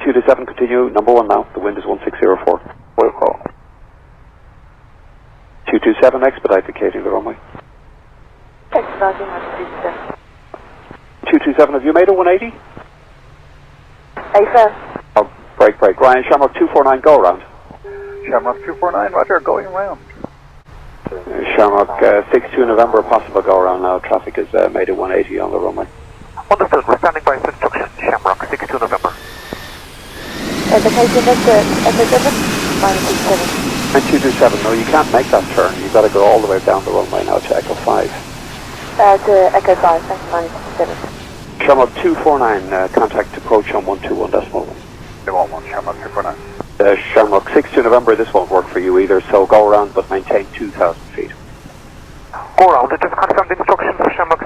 227, continue, number 1 now, the wind is 1604. Will call. 227, expedite vacating the runway. Expediting on 227. 227, have you made a 180? A-firm. Oh, break. Ryan, Shamrock 249, go around. Shamrock 249, roger, going round. Shamrock 62 November, possible go around now, traffic is made a 180 on the runway. Understood, we're standing by for instruction, Shamrock 62 November. Vacating Vector Echo 7, minus 67. And 227, no, you can't make that turn, you've got to go all the way down the runway now to Echo 5. To Echo 5, thanks, minus 67. Shamrock 249, contact approach on 121.1. They want one, Shamrock 249. Shamrock 62 November, this won't work for you either, so go around but maintain 2,000 feet. Go around, just confirm the instructions for Shamrock